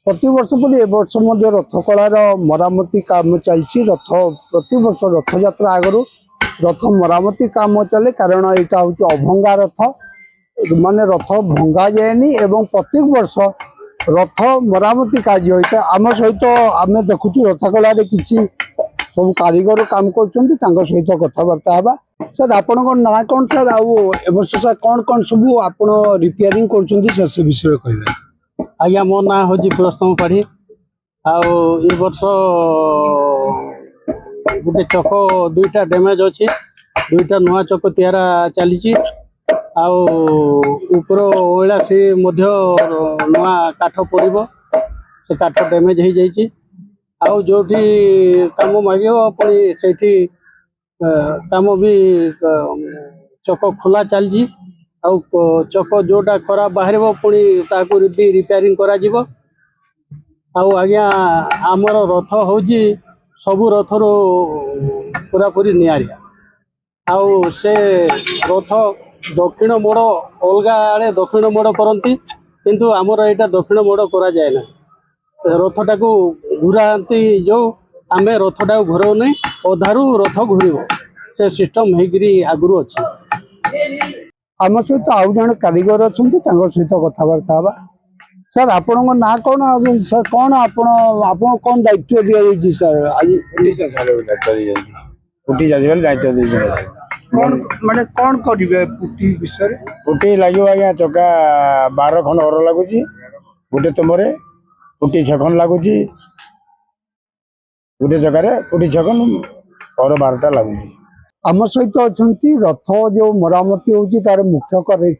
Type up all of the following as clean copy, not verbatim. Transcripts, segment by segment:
प्रति वर्ष पर ए वर्ष रथ कलार मरामती काम चलती रथ प्रति वर्ष रथ यात्रा आगु रथ मरामती काम चले कारण यहाँ हूँ अभंगा रथ माने रथ भंगा जाएनि एवं प्रत्येक वर्ष रथ मरामती कार्य होता है। आम सहित आम देखु रथ कलार किसी सब कारीगर काम कर सहित कथबार्ता हवा। सर आपण ना कौन सर आवर्ष सर कौन कौन सब आप रिपेयरिंग कर से विषय कह आज्ञा मो ना हूँ पुरस्तम पाढ़ी ए वर्ष गोटे चक दुईटा डैमेज अच्छी दुईटा नुआ चक तैयारा चली आपर ओला से नुआ काठ पड़ो से काठ डैमेज हो जाइए आउ जो काम मागे पुणी से काम भी चक खोला चलती आउ चक जोटा खराब बाहर पुणी ताकू भी रिपेयरिंग करा जिवो। आउ आज्ञा आमर रथ हूँ सबू रथर पूरा पूरी निआरिया आउ से रथ दक्षिण मोड़ अलग आड़े दक्षिण मोड़ करती किंतु आमर यहाँ दक्षिण मोड़ करा जाए ना रथटा को घुराती जो आम रथटा घुराऊ नहीं अधारू रथ घूर से सिस्टम होगी आगुरी अच्छी। आम सहित आउ जन कारीगर अच्छा सहित कथबार्ता हवा। सर आपण ना कौन सर कौन आपण कौन दायित्व दि सर आज पुटी चलने दायित्व कौन माने कौन करेंगे पुटी विषय पुटी लगे आज्ञा चका 12 खंड और लगुच गोटे तुमरे पुटी 6 खंड लगुच गोटे जगार पुटी 6 खंड और 12टा लगुच। आम सहित अच्छा रथ जो मरामती होची तार मुख्य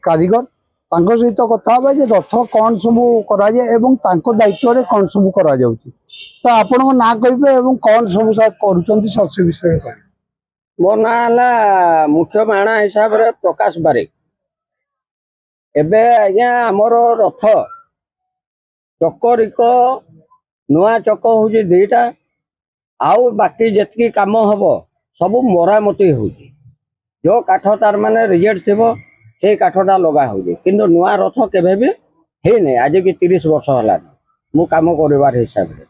कारीगर सहित कथा रथ कौन सब करा दायित्व कौन सब करा सर आपण ना कहे कौन सब सर कर विषय कह मो ना है मुख्य माणा हिसाब रे प्रकाश बारिक एबे आज्ञा आमर रथ चक्करिक नुआ चक हूँ 2टा आउ बाकी जितकी काम हम सब मरामती हो जो काठ तार माने रिजेक्ट थी से काठटा लगा हो किंतु नुआ रथ केबे भी है नहीं आज की 30 वर्ष है मु काम कर हिसाब से